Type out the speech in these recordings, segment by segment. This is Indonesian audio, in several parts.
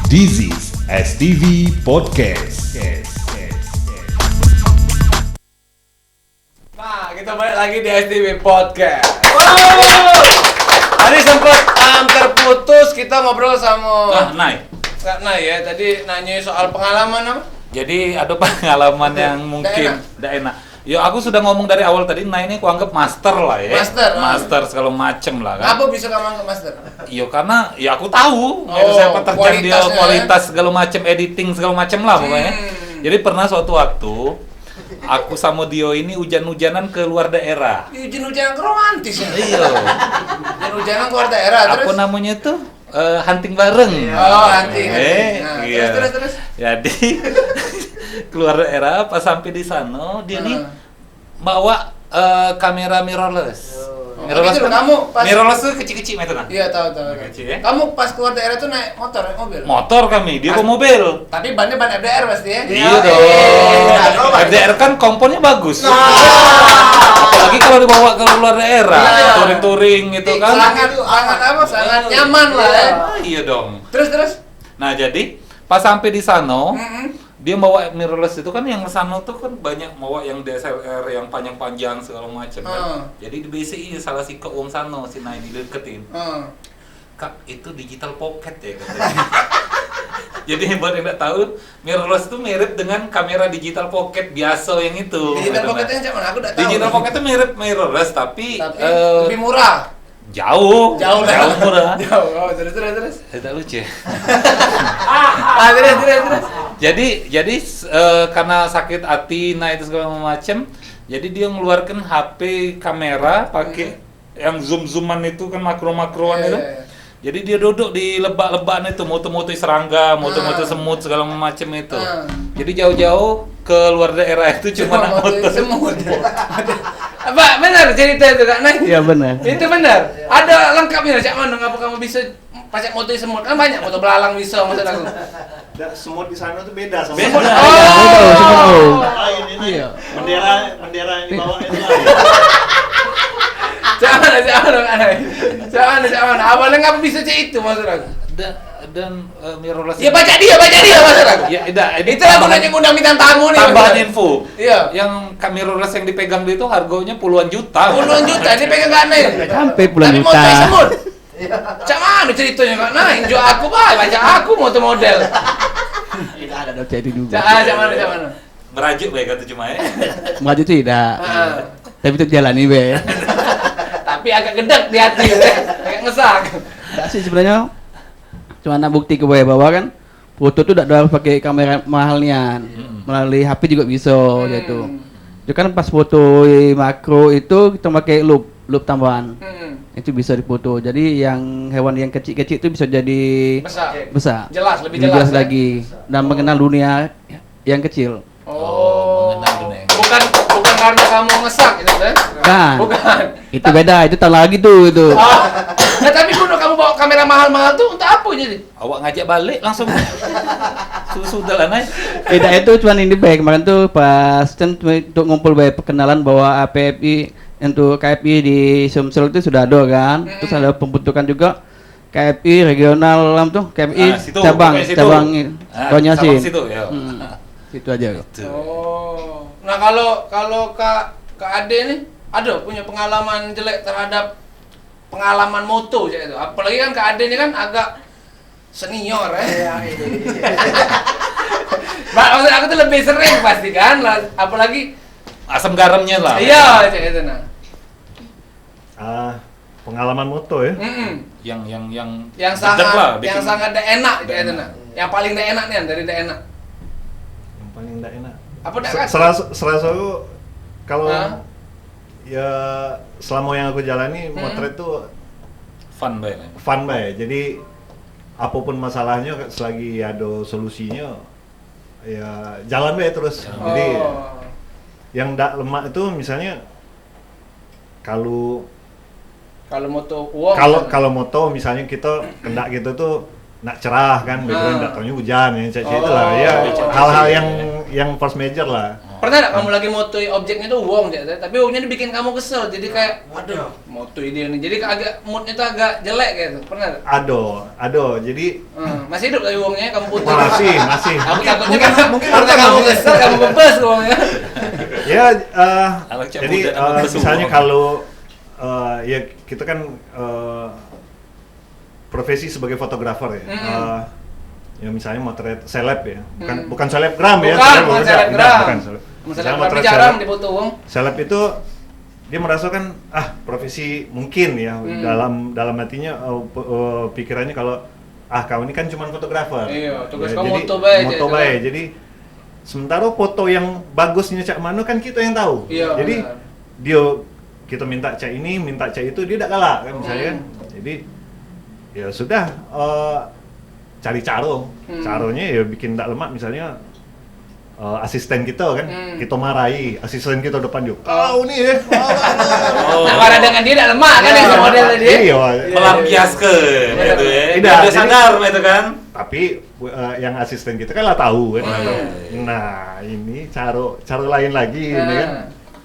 This is STV Podcast. Nah, kita balik lagi di STV Podcast. Tadi sempat terputus, kita ngobrol sama Kak Nay ya. Tadi nanya soal pengalaman apa? Jadi ada pengalaman yang mungkin tidak enak. Ya aku sudah ngomong dari awal tadi, Nay ini aku anggap master lah ya. Master segala macem lah kan. Apa bisa kamu anggap master? Iya karena ya aku tahu saya terjang dia kualitas segala macem, editing segala macem lah pokoknya. Jadi pernah suatu waktu aku sama Dio ini hujan-hujanan ke luar daerah. Hujan-hujanan romantis ya? Iya. Hujan-hujanan ke luar daerah terus? Apa namanya tuh? Hunting bareng. Oh, hunting. Nah, iya. Terus. Jadi keluar daerah pas sampai di sana dia nih bawa kamera mirrorless. Mirrorless itu kan, kamu pas mirrorless tuh kecil-kecil itu nah. Iya, tahu. Kecil, ya? Kamu pas keluar daerah tuh naik motor, naik mobil? Motor kami, dia bawa mobil. Tapi ban FDR pasti ya? Iya dong. FDR kan komponnya bagus. Apalagi kalau dibawa ke luar daerah, touring-touring gitu kan. Sangat nyaman lah ya. Iya dong. Terus? Nah, jadi pas sampai di sana, dia bawa mirrorless itu kan yang sana tuh kan banyak bawa yang DSLR yang panjang-panjang segala macam kan. Jadi di BCI salah si ke uang sana si Nay dideketin. Kak, itu digital pocket ya katanya. Jadi buat yang nggak tahu, mirrorless itu mirip dengan kamera digital pocket biasa yang itu. Digital pocketnya yang mana? Aku nggak tahu. Digital pocket itu mirip mirrorless tapi lebih murah. Jauh murah. Jauh. Oh, terus. Tidak lucu. Terus. Jadi karena sakit hati, nah itu segala macam, jadi dia ngeluarkan HP kamera pakai yang zoom-zooman itu kan makro-makroan itu. Jadi dia duduk di lebak-lebakan itu, moto-moto serangga, moto-moto semut segala macam itu. Jadi jauh-jauh ke luar daerah itu cuma nak moto semut. Apa benar cerita itu Kak Nay? Iya benar. Itu benar. Ada lengkapnya Cak Manung, apa kamu bisa pakai moto semut? Kan banyak moto belalang bisa maksud aku. Semut di sana tuh beda sama Beda. Semut. Ini Iya. bendera yang dibawa itu lain. Jangan. Awalnya nggak bisa cek itu maksud aku. Dan mirrorless. Ya baca dia maksud aku. Ya, Itu aku nanya undang bintang tamu nih. Tambahan info. Iya. Yang mirrorless yang dipegang dia itu harganya puluhan juta. Puluhan juta ini pegang Kak Nay. Sampai puluhan Tapi juta. moto semut. Cak mana ceritanya Kak Nay? Jual aku baca aku moto model. Tidak ada dokter itu juga. Cak mana? Merajuk baik kata cuma ya. Maju tidak. Tapi itu jalani be. Tapi agak gedek di hati, agak ngesak. Enggak sih sebenarnya. Cuma nak bukti ke bawah kan. Foto tuh tidak harus pakai kamera mahalnya. Melalui HP juga bisa gitu. Itu kan pas foto makro itu kita pakai loop tambahan. Itu bisa difoto. Jadi yang hewan yang kecil-kecil itu bisa jadi besar. Jelas, lebih jelas lagi dan mengenal dunia yang kecil. Mengenal dunia. Bukan karena kamu ngesak gitu kan? Bukan. Itu beda, itu tahun lagi tuh itu. Nah, tapi kuno kamu bawa kamera mahal-mahal tuh untuk apa jadi? Awak ngajak balik langsung. Sudah lah Nay. Beda itu cuma ini baik kemarin tuh pas kan untuk ngumpul baik perkenalan bahwa APFI untuk KFI di Sumsel itu sudah ada kan. Terus ada pembentukan juga KFI regional tuh KFI cabang Banyasin. Situ ya. Situ aja. Nah kalau Kak Ade nih ada punya pengalaman jelek terhadap pengalaman moto itu. Apalagi kan Kak Ade ini kan agak senior ya. Maksud aku tuh lebih sering pasti kan, apalagi Asam garamnya lah. iya itu nah. Pengalaman moto ya. Yang sangat enak itu nah. Yang paling enak nih dari enak. Yang paling enggak enak. Apa enggak? Serasa aku kalau ya selama yang aku jalani motret itu Fun baik. Jadi apapun masalahnya selagi ada solusinya ya jalan baik terus. Jadi yang enggak lemah itu misalnya kalau moto uang kalau moto misalnya kita kendak gitu tuh nak cerah kan, background datangnya hujan ya, itulah ya hal-hal yang force major lah. Pernah nggak kamu lagi motoi objeknya tuh Wong aja, tapi Wongnya dibikin kamu kesel, jadi kayak, aduh, motoi dia nih, jadi agak moodnya tuh agak jelek gitu. Pernah nggak? Aduh, jadi Masih hidup lagi Wongnya, kamu putus. masih. Aku takutnya karena kamu kesel, kamu bebas Wongnya. Ya, Anak cak jadi muda nama misalnya pesuwong. kalau ya kita kan profesi sebagai fotografer ya. Ya misalnya motret seleb ya, bukan selebgram ya. Bukan selebgram. Bukan seleb. Misalnya Misalnya tapi jarang difoto Wong. Seleb itu dia merasakan profesi mungkin ya dalam hatinya pikirannya kalau kau ini kan cuma fotografer. Iya, tugas Ya, kamu jadi, moto bae moto aja, bae. itu. Jadi sementara foto yang bagusnya Cak Mano kan kita yang tahu. Iya, Jadi benar. kita minta Cak ini, minta Cak itu, dia tidak galak kan misalnya kan. Jadi ya sudah cari caronya ya bikin tak lemak misalnya asisten kita kan kita marahi asisten kita depan dia kau nih ya Nah, marah dengan dia tidak lemah kan yang modelnya dia. iya Melampiaskan gitu ya. Tidak, Dia jadi- sadar itu kan. tapi yang asisten kita kan lah tahu kan nah ini caro lain lagi ini kan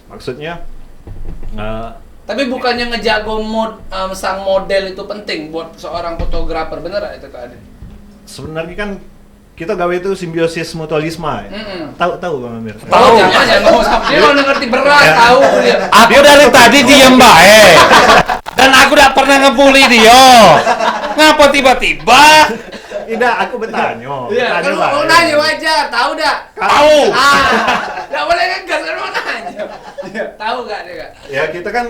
maksudnya Tapi bukannya ngejago sang model itu penting buat seorang fotografer, bener nggak itu Kak Ade? sebenarnya kan kita gawe itu simbiosis mutualisme ya. Tahu Bang Amir. Tahu jangan ngomong sama dia udah ngerti berat, tahu dia. Aku dari tadi diem baik. Dan aku tidak pernah ngebully dia. Ngapa tiba-tiba? Tidak, aku bertanya. Iya, kan mau nanya wajar, tahu dah. Tahu. Nggak boleh ngegas kan mau nanya. Tahu nggak dia Kak? Ya kita kan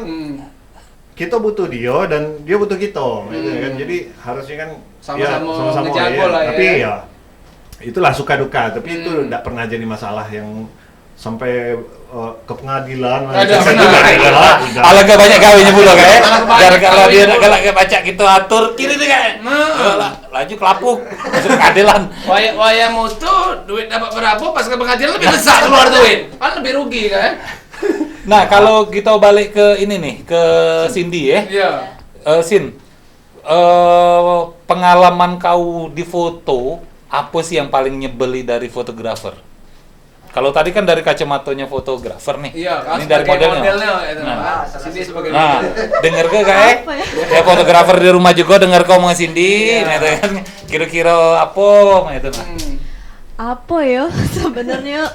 kita butuh dia dan dia butuh kita, gitu kan. Jadi harusnya kan Sama-sama ngejago lah ya. Tapi ya itulah suka duka. Tapi itu tidak pernah jadi masalah yang sampai ke pengadilan. Ada, Saya benar. juga tidak. Kalau gak banyak kawinnya bulu kayak. Kalau Biar banyak kalau dia kawin, galak kayak baca gitu atur kiri deh kayak. Laju kelapuk. Masuk keadilan. Waya mutu, duit dapat berapa, pas ke pengadilan lebih besar keluar duit. Kan lebih rugi kan? Nah, kalau kita balik ke ini nih, ke Cindy ya. Iya. Sin, pengalaman kau di foto, apa sih yang paling nyebeli dari fotografer? Kalau tadi kan dari kacamatanya fotografer nih. Iya, kan Ini dari sebagai modelnya. itu. Nah. Cindy sebagai Nah, model. denger ke kayak? Apa ya? Ya fotografer di rumah juga denger kau mau Cindy, Iya. nah, itu kan kira-kira apa itu nah. Apa ya sebenarnya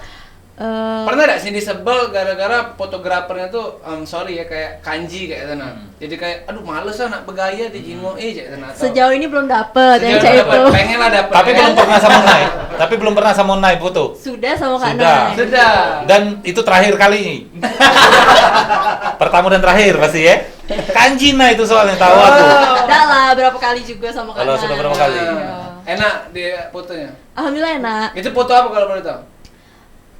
Pernah nggak Cindy sebel gara-gara fotografernya tuh, sorry ya, kayak kanji kayak itu nah. Jadi kayak, aduh males lah nak bergaya di Imo kayak itu nah. sejauh ini belum dapet yang Sejauh kayak dapet, itu. pengen lah dapet. Tapi ya. belum pernah sama Nai. Tapi belum pernah sama Nai foto. Sudah sama Kak Sudah. Nay. Sudah. Dan itu terakhir kali. Pertama dan terakhir pasti ya. Kanji Nai itu soalnya tahu aku. Udah lah berapa kali juga sama Kak Kalau Nay. sudah berapa kali? Iya. Enak dia fotonya. Alhamdulillah enak. Itu foto apa kalau boleh tahu?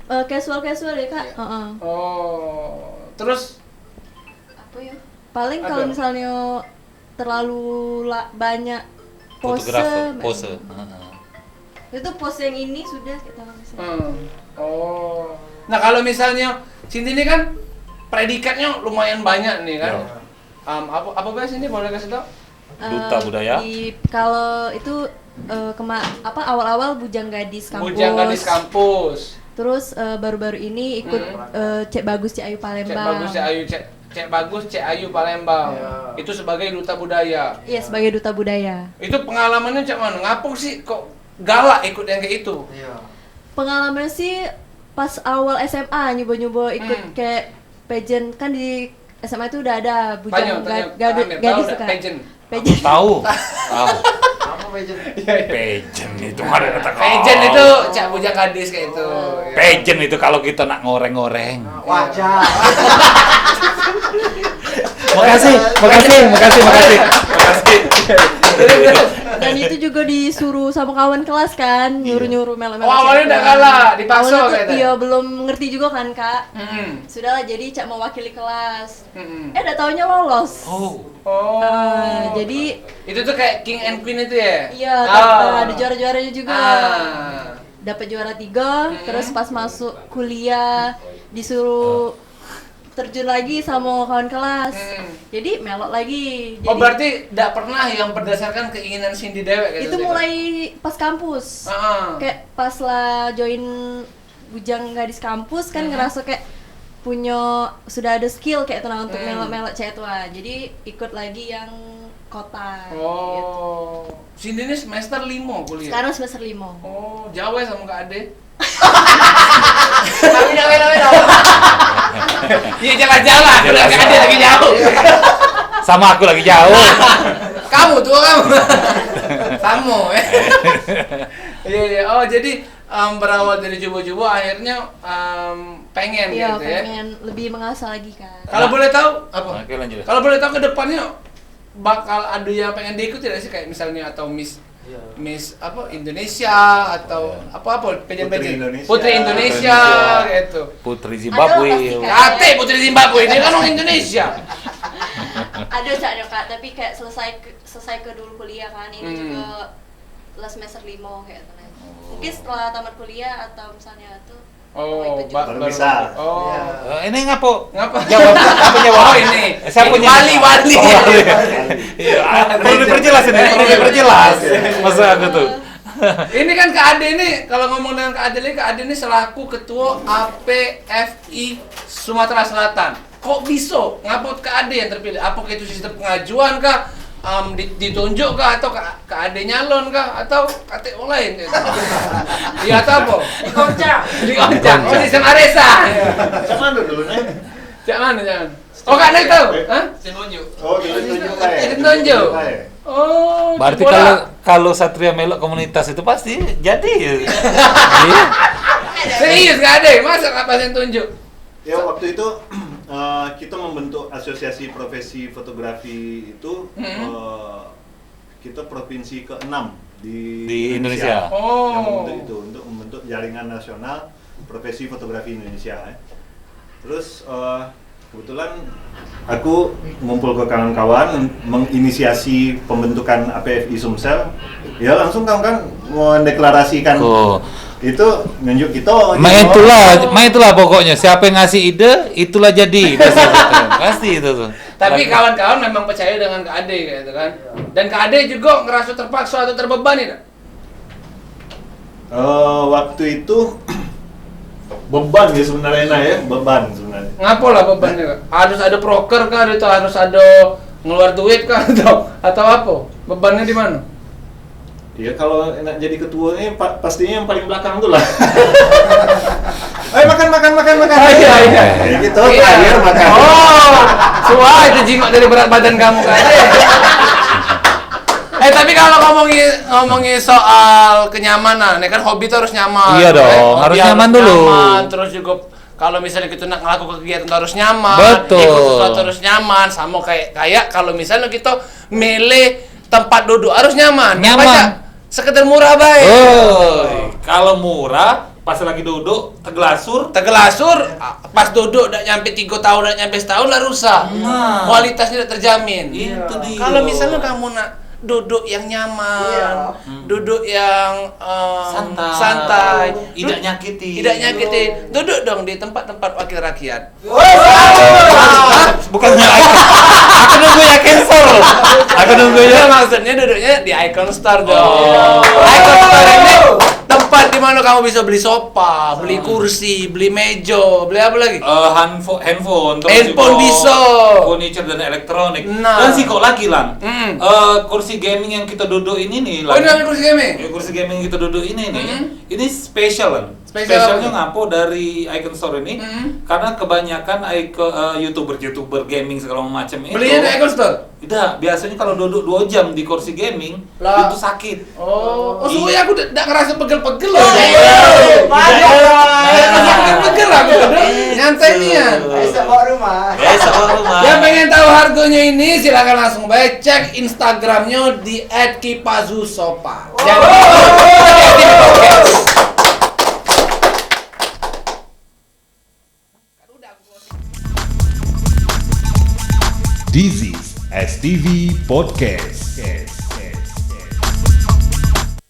Casual ya Kak. Iya. Heeh. Oh, terus Apa ya? Paling Ada. kalau misalnya terlalu banyak Fotografer, pose. pose. Heeh. Itu pose yang ini sudah kita bisa. Oh. Nah, kalau misalnya Cindy ini kan predikatnya lumayan banyak nih kan. Ya. Apa bahas ini boleh kasih tahu? Duta budaya. Kalau itu awal-awal bujang gadis kampus. Bujang gadis kampus. Terus baru-baru ini ikut Cek Bagus Cek Ayu Palembang. Cek bagus, Cek Ayu Palembang. Itu sebagai duta budaya. Iya, sebagai duta budaya. Itu pengalamannya cak mana? Ngapung sih kok galak ikut yang kayak itu? Pengalaman sih pas awal SMA nyoba-nyoba ikut kayak pageant, kan di SMA itu udah ada bujang gadis tuh kan. pageant. Pageant. Tahu. Tahu. Pageant itu ada kata kau. Pageant itu cak bujang gadis kayak itu. Ya. Pageant itu kalau kita nak ngoreng-ngoreng. Wajar. Makasih. Dan itu juga disuruh sama kawan kelas kan, nyuruh-nyuruh melo-melo. Oh, awalnya udah kalah, dipaksa Awalnya tuh, kayaknya. iya, belum ngerti juga kan, Kak. Sudahlah, jadi Cak mewakili kelas. Udah taunya lolos. Oh. Jadi itu tuh kayak King and Queen itu ya? iya, ada juara-juaranya juga. Dapat juara 3, terus pas masuk kuliah disuruh terjun lagi sama kawan kelas. Jadi melok lagi. Oh, Jadi, berarti tidak pernah yang berdasarkan keinginan Cindy dewek gitu? itu mulai pas kampus. Kayak pas lah join bujang gadis kampus kan ngerasa kayak sudah ada skill kayak itu untuk melok-melok cewek tua. Jadi ikut lagi yang kota. Oh. Sini nih semester 5 kuliah. Sekarang semester 5. Oh, jauh ya sama Kak Ade. Tapi Iya jalan-jalan, udah Kak Ade lagi jauh. Sama aku lagi jauh. Kamu tuh kamu. Kamu ya. Iya. Oh, jadi berawal dari jubo-jubo akhirnya pengen iya, gitu ya. pengen lebih mengasah lagi kan. Kalau boleh tahu apa? Oke, lanjut. Kalau boleh tahu ke depannya bakal ada yang pengen diikut tidak sih, kayak misalnya atau Miss apa Indonesia atau apa pejabat Putri Indonesia gitu. Putri Zimbabwe. Ate Putri Zimbabwe dia kan orang Indonesia. Ada Kak, tapi kayak selesai ke dulu kuliah kan. Ini juga last semester 5 kayak gitu. Mungkin setelah tamat kuliah atau misalnya tuh baru bisa. Oh. Ini ngapa? Jawab. Oh, ini. Saya punya Wali. Perlu diperjelas ini, perlu diperjelas. Maksud aku tuh. Ini kan Kak Ade ini, kalau ngomong dengan Kak Ade ini selaku ketua APFI Sumatera Selatan. Kok bisa? Ngapa Kak Ade yang terpilih? Apakah itu sistem pengajuan kah? Ditunjuk kah atau Kak Ade nyalon kah atau KTO lain gitu. Iya atau apa? Dikoncang. Oh, sistem Aresa. Cak mana dulu nih? Cak mana jangan? Oh, Kak Ade tahu? Hah? Oh, ditunjuk. Oh, Berarti kalau Satria melok komunitas itu pasti jadi. Iya. Serius Kak Ade? Masa Kak pasien tunjuk? Ya waktu itu kita membentuk asosiasi profesi fotografi itu kita provinsi ke-6 di Indonesia. Oh. Yang membentuk itu untuk membentuk jaringan nasional profesi fotografi Indonesia. Terus kebetulan aku ngumpul ke kawan-kawan menginisiasi pembentukan APFI Sumsel. Ya langsung kawan-kawan mendeklarasikan. Itu nunjuk kita. Itulah pokoknya siapa yang ngasih ide itulah jadi. Pasti itu tuh. Tapi kawan-kawan memang percaya dengan Kak Ade gitu kan. Dan Kak Ade juga ngerasa terpaksa atau terbebani tak? Waktu itu beban ya sebenarnya beban sebenarnya. Ngapa lah bebannya Kak? Harus ada proker kah atau harus ada ngeluar duit kah atau apa? Bebannya di mana? Ya kalau enak jadi ketuanya pastinya yang paling belakang tuh lah. Ayo makan. Iya. Kayak gitu, terakhir makan. Oh, suah itu jimat dari berat badan kamu kan. Tapi kalau ngomongin soal kenyamanan, kan hobi itu harus nyaman. Iya dong, harus nyaman dulu. Terus juga kalau misalnya kita nak ngelakukan kegiatan itu harus nyaman. Betul. Ikut sesuatu harus nyaman. Sama kayak kalau misalnya kita milih tempat duduk harus nyaman. Baca, sekedar murah baik. Kalau murah pas lagi duduk tegelasur pas duduk udah nyampe 3 tahun udah nyampe setahun lah rusak. Kualitasnya udah terjamin. Itu dia. Kalau misalnya kamu nak duduk yang nyaman, duduk yang santai, tidak nyakiti, duduk dong di tempat-tempat wakil rakyat. Bukannya aku nunggu ya cancel. Aku nunggu ya. Maksudnya duduknya di Icon Store dong. Icon Store ini tempat di mana kamu bisa beli sofa, beli kursi, beli meja, beli apa lagi? Handphone bisa. Furniture dan elektronik. Nah. Dan sih kok lagi Lang. Kursi gaming yang kita duduk ini nih. Oh, ini kursi gaming? Kursi gaming yang kita duduk ini nih. Ini spesial Lang. Spesialnya ngapo dari Icon Store ini? Karena kebanyakan YouTuber gaming segala macam itu. Belinya di Icon Store? Tidak, biasanya kalau duduk 2 jam di kursi gaming itu sakit. Semuanya aku tidak ngerasa pegel-pegel loh. Pegel aku nyantai nih ya. Bawa rumah. Yang pengen tahu harganya ini silakan langsung cek Instagramnya di @kipazusopa. This is STV Podcast.